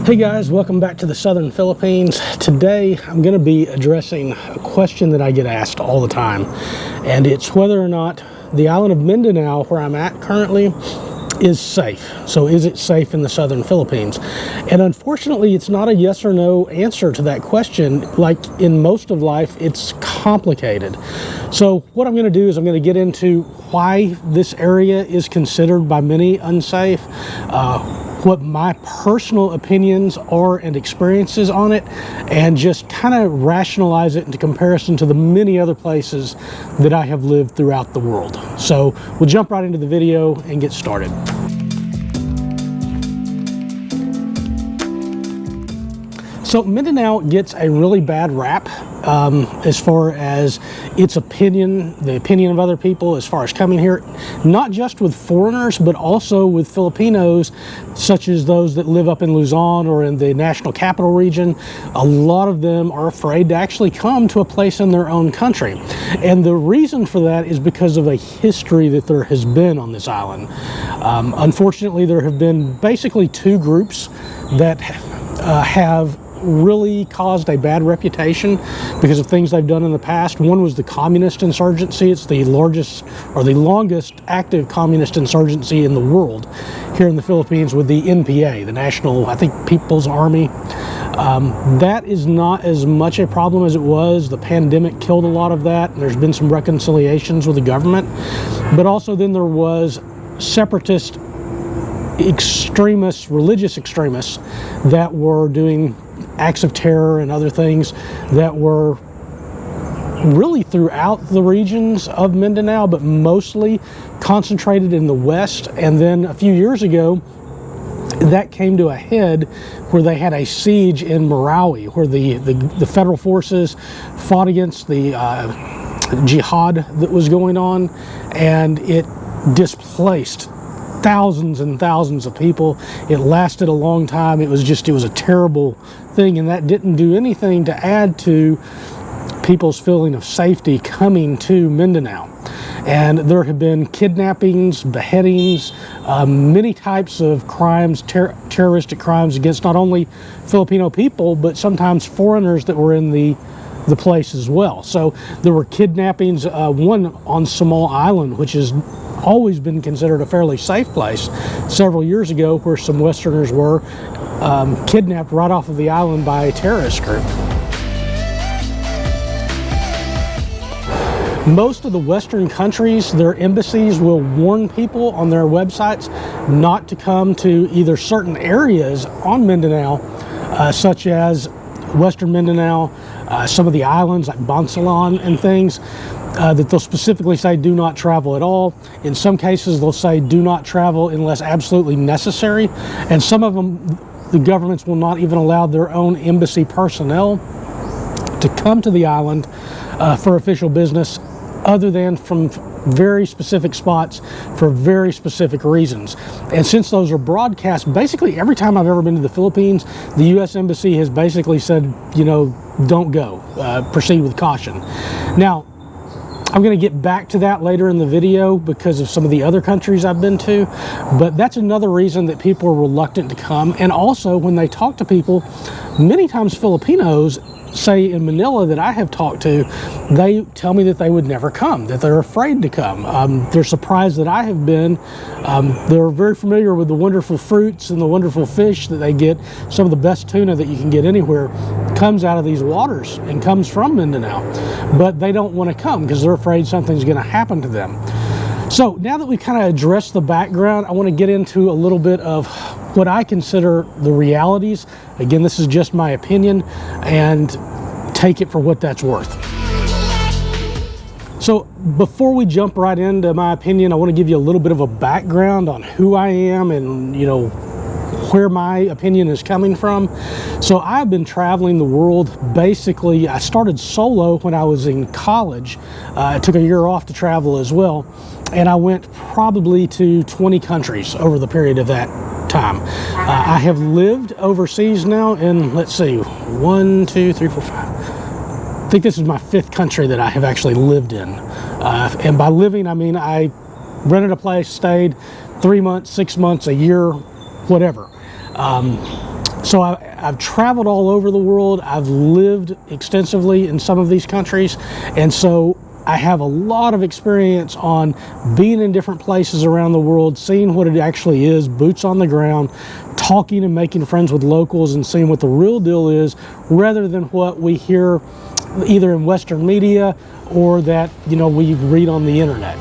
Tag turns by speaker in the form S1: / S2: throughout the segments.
S1: Hey guys, welcome back to the Southern Philippines. Today I'm going to be addressing a question that I get asked all the time, and it's whether or not the island of Mindanao, where I'm at currently, is safe. So is it safe in the Southern Philippines? And unfortunately, it's not a yes or no answer to that question. Like in most of life, it's complicated. So what I'm going to do is I'm going to get into why this area is considered by many unsafe, what my personal opinions are and experiences on it, and just kind of rationalize it into comparison to the many other places that I have lived throughout the world. So we'll jump right into the video and get started. So Mindanao gets a really bad rap as far as its opinion, the opinion of other people as far as coming here, not just with foreigners, but also with Filipinos, such as those that live up in Luzon or in the National Capital Region. A lot of them are afraid to actually come to a place in their own country. And the reason for that is because of a history that there has been on this island. Unfortunately, there have been basically two groups that have really caused a bad reputation because of things they've done in the past. One was the communist insurgency. It's the largest or the longest active communist insurgency in the world here in the Philippines, with the NPA, the National, I think, People's Army. That is not as much a problem as it was. The pandemic killed a lot of that. There's been some reconciliations with the government, but also then there was separatist extremists, religious extremists, that were doing acts of terror and other things that were really throughout the regions of Mindanao, but mostly concentrated in the west. And then a few years ago, that came to a head where they had a siege in Marawi, where the federal forces fought against the jihad that was going on, and it displaced thousands and thousands of people. It lasted a long time. It was a terrible thing, and that didn't do anything to add to people's feeling of safety coming to Mindanao. And there have been kidnappings, beheadings, many types of crimes, terroristic crimes against not only Filipino people, but sometimes foreigners that were in the place as well. So there were kidnappings, one on Small Island, which has always been considered a fairly safe place, several years ago, where some Westerners were kidnapped right off of the island by a terrorist group. Most of the Western countries, their embassies will warn people on their websites not to come to either certain areas on Mindanao, such as Western Mindanao, some of the islands like Bansalan and things, that they'll specifically say do not travel at all. In some cases, they'll say do not travel unless absolutely necessary. And some of them, the governments will not even allow their own embassy personnel to come to the island for official business, other than from very specific spots for very specific reasons. And since those are broadcast, basically every time I've ever been to the Philippines, the U.S. Embassy has basically said, you know, don't go, proceed with caution. Now, I'm going to get back to that later in the video because of some of the other countries I've been to, but that's another reason that people are reluctant to come. And also, when they talk to people, many times Filipinos say in Manila that I have talked to, they tell me that they would never come, that they're afraid to come. They're surprised that I have been. They're very familiar with the wonderful fruits and the wonderful fish that they get. Some of the best tuna that you can get anywhere comes out of these waters and comes from Mindanao, but they don't want to come because they're afraid something's going to happen to them. So now that we kind of addressed the background, I want to get into a little bit of what I consider the realities. Again, this is just my opinion, and take it for what that's worth. So before we jump right into my opinion, I want to give you a little bit of a background on who I am and, you know, where my opinion is coming from. So I've been traveling the world. Basically, I started solo when I was in college. I took a year off to travel as well, and I went probably to 20 countries over the period of that time. I have lived overseas now in, let's see, 1, 2, 3, 4, 5. I think this is my 5th country that I have actually lived in. And by living, I mean I rented a place, stayed 3 months, 6 months, a year, whatever. So I've traveled all over the world. I've lived extensively in some of these countries, and so I have a lot of experience on being in different places around the world, seeing what it actually is, boots on the ground, talking and making friends with locals and seeing what the real deal is, rather than what we hear either in Western media or that, you know, we read on the internet.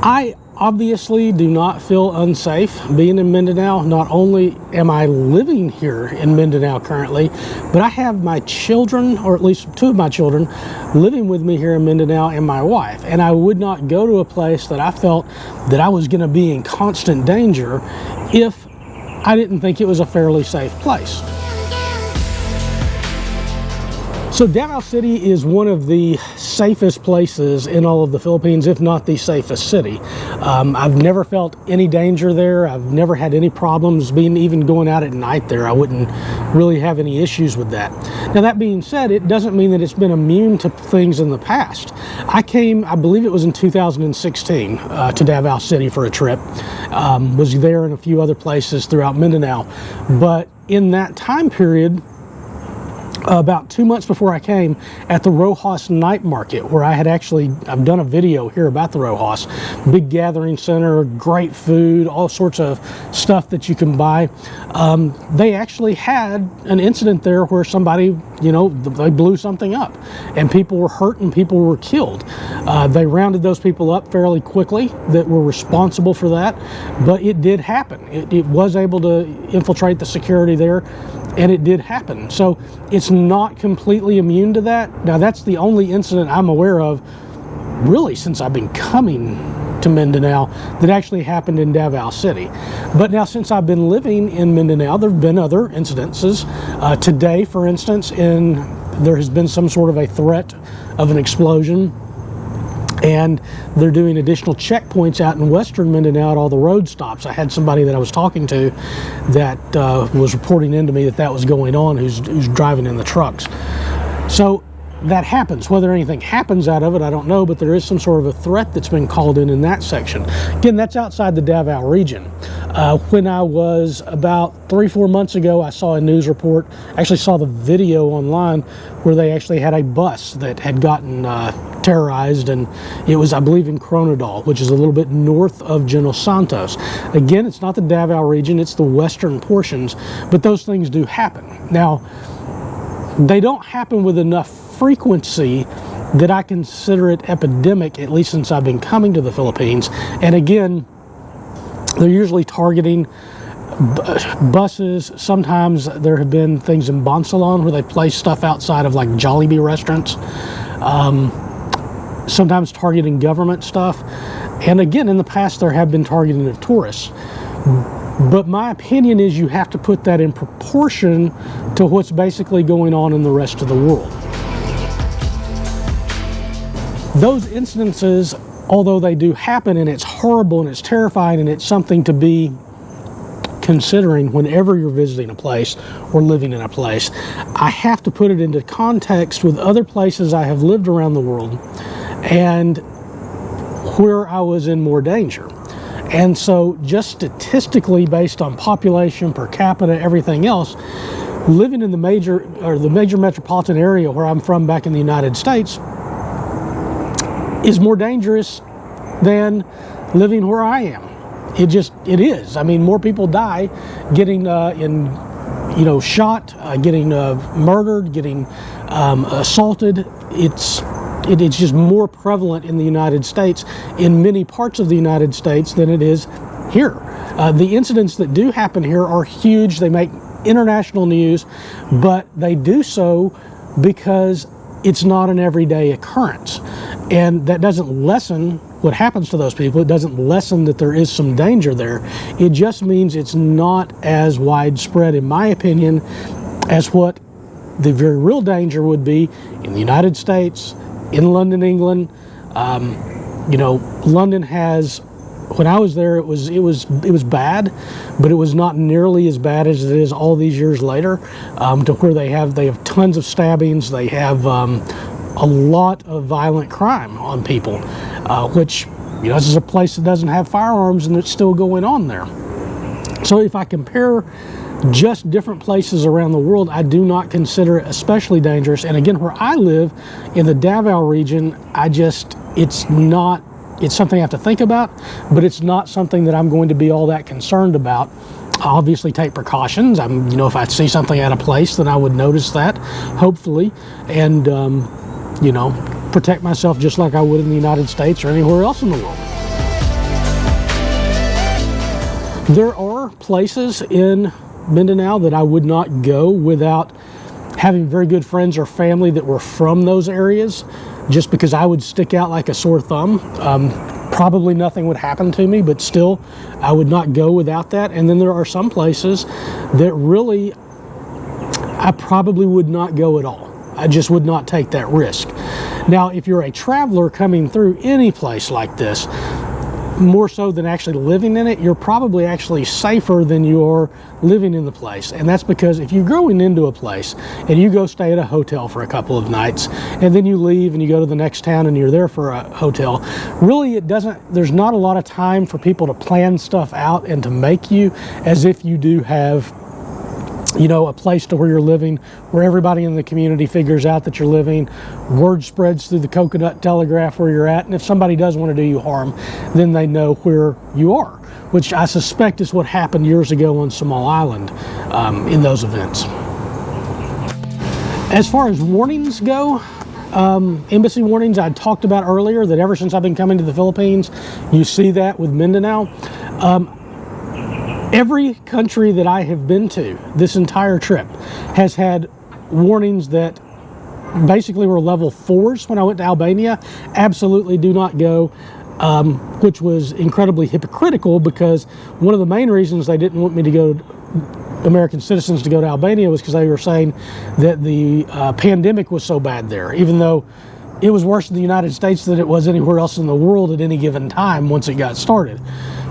S1: I obviously do not feel unsafe being in Mindanao. Not only am I living here in Mindanao currently, but I have my children, or at least two of my children, living with me here in Mindanao, and my wife. And I would not go to a place that I felt that I was going to be in constant danger if I didn't think it was a fairly safe place. So Davao City is one of the safest places in all of the Philippines, if not the safest city. I've never felt any danger there. I've never had any problems even going out at night there. I wouldn't really have any issues with that. Now, that being said, it doesn't mean that it's been immune to things in the past. I came, I believe it was in 2016, to Davao City for a trip. Was there in a few other places throughout Mindanao. But in that time period, about 2 months before I came, at the Rojas night market, where I've done a video here about the Rojas, big gathering center, great food, all sorts of stuff that you can buy. They actually had an incident there where somebody, you know, they blew something up and people were hurt and people were killed. They rounded those people up fairly quickly that were responsible for that, but it did happen. It was able to infiltrate the security there, and it did happen. So it's not completely immune to that. Now, that's the only incident I'm aware of, really, since I've been coming to Mindanao, that actually happened in Davao City. But now, since I've been living in Mindanao, there have been other incidences. Today, for instance, there has been some sort of a threat of an explosion, and they're doing additional checkpoints out in western Mindanao at all the road stops. I had somebody that I was talking to that was reporting into me that was going on, who's driving in the trucks. So that happens. Whether anything happens out of it, I don't know, but there is some sort of a threat that's been called in that section. Again, that's outside the Davao region. When I was about 3-4 months ago, I saw a news report, actually saw the video online, where they actually had a bus that had gotten terrorized, and it was, I believe, in Coronadal, which is a little bit north of General Santos. Again, it's not the Davao region, it's the western portions, but those things do happen. Now, they don't happen with enough frequency that I consider it epidemic, at least since I've been coming to the Philippines. And again, they're usually targeting buses. Sometimes there have been things in Bonsalon where they place stuff outside of like Jollibee restaurants. Sometimes targeting government stuff. And again, in the past, there have been targeting of tourists. But my opinion is you have to put that in proportion to what's basically going on in the rest of the world. Those incidences, although they do happen, and it's horrible and it's terrifying and it's something to be considering whenever you're visiting a place or living in a place, I have to put it into context with other places I have lived around the world and where I was in more danger. And so just statistically, based on population, per capita, everything else, living in the major metropolitan area where I'm from back in the United States is more dangerous than living where I am. It is. I mean, more people die getting shot, getting murdered, getting assaulted. It's just more prevalent in the United States, in many parts of the United States, than it is here. The incidents that do happen here are huge. They make international news, but they do so because it's not an everyday occurrence. And that doesn't lessen what happens to those people. It doesn't lessen that there is some danger there. It just means it's not as widespread, in my opinion, as what the very real danger would be in the United States, in London, England. London has, when I was there, it was bad, but it was not nearly as bad as it is all these years later, to where they have tons of stabbings. They have a lot of violent crime on people, which, this is a place that doesn't have firearms and it's still going on there. So if I compare just different places around the world, I do not consider it especially dangerous. And again, where I live in the Davao region, it's something I have to think about, but it's not something that I'm going to be all that concerned about. I obviously take precautions. If I see something at a place, then I would notice that, hopefully, and protect myself just like I would in the United States or anywhere else in the world. There are places in Mindanao that I would not go without having very good friends or family that were from those areas, just because I would stick out like a sore thumb. Probably nothing would happen to me, but still, I would not go without that. And then there are some places that really, I probably would not go at all. I just would not take that risk. Now, if you're a traveler coming through any place like this, more so than actually living in it, you're probably actually safer than you are living in the place. And that's because if you're going into a place and you go stay at a hotel for a couple of nights and then you leave and you go to the next town and you're there for a hotel, really there's not a lot of time for people to plan stuff out and to make you as if you do have a place to where you're living, where everybody in the community figures out that you're living. Word spreads through the coconut telegraph where you're at, and if somebody does want to do you harm, then they know where you are, which I suspect is what happened years ago on Samal Island in those events. As far as warnings go, embassy warnings I talked about earlier, that ever since I've been coming to the Philippines, you see that with Mindanao. Every country that I have been to this entire trip has had warnings that basically were level 4s. When I went to Albania, absolutely do not go, which was incredibly hypocritical, because one of the main reasons they didn't want me to go, American citizens to go to Albania, was because they were saying that the pandemic was so bad there, even though it was worse in the United States than it was anywhere else in the world at any given time once it got started,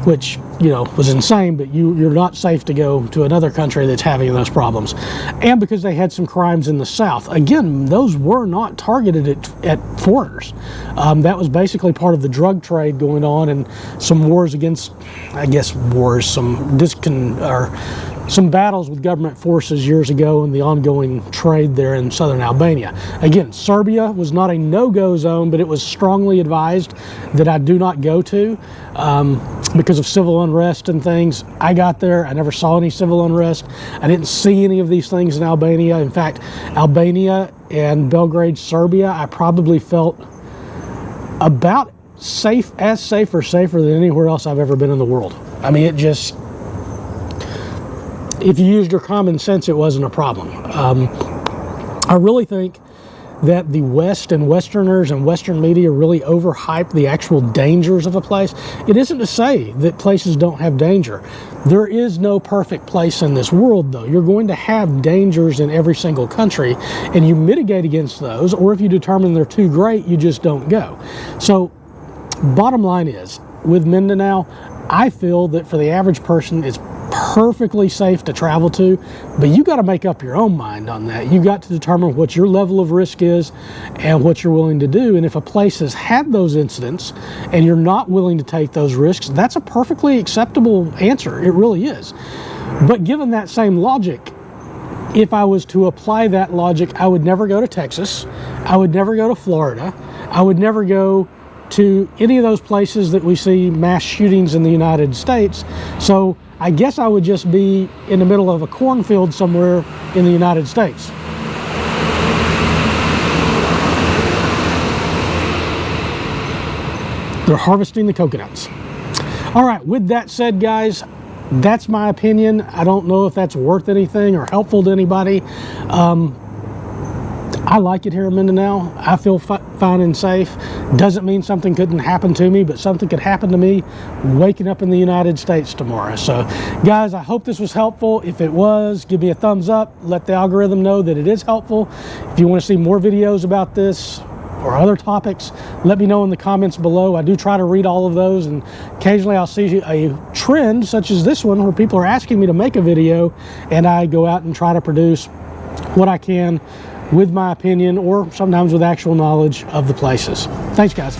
S1: which, was insane, but you're not safe to go to another country that's having those problems. And because they had some crimes in the South. Again, those were not targeted at foreigners. That was basically part of the drug trade going on, and some wars against, some battles with government forces years ago, and the ongoing trade there in southern Albania. Again, Serbia was not a no-go zone, but it was strongly advised that I do not go to because of civil unrest and things. I got there, I never saw any civil unrest. I didn't see any of these things in Albania. In fact, Albania and Belgrade, Serbia, I probably felt about safe or safer than anywhere else I've ever been in the world. I mean, if you used your common sense, it wasn't a problem. I really think that the West and Westerners and Western media really overhype the actual dangers of a place. It isn't to say that places don't have danger. There is no perfect place in this world, though. You're going to have dangers in every single country, and you mitigate against those, or if you determine they're too great, you just don't go. So, bottom line is, with Mindanao, I feel that for the average person, it's perfectly safe to travel to, but you got to make up your own mind on that. You got to determine what your level of risk is and what you're willing to do. And if a place has had those incidents and you're not willing to take those risks, that's a perfectly acceptable answer. It really is. But given that same logic, if I was to apply that logic, I would never go to Texas. I would never go to Florida. I would never go to any of those places that we see mass shootings in the United States. So I guess I would just be in the middle of a cornfield somewhere in the United States. They're harvesting the coconuts. All right, with that said, guys, that's my opinion. I don't know if that's worth anything or helpful to anybody. I like it here in Mindanao. I feel fine and safe. Doesn't mean something couldn't happen to me, but something could happen to me waking up in the United States tomorrow. So, guys, I hope this was helpful. If it was, give me a thumbs up. Let the algorithm know that it is helpful. If you want to see more videos about this or other topics, let me know in the comments below. I do try to read all of those, and occasionally I'll see a trend such as this one where people are asking me to make a video, and I go out and try to produce what I can with my opinion, or sometimes with actual knowledge of the places. Thanks, guys.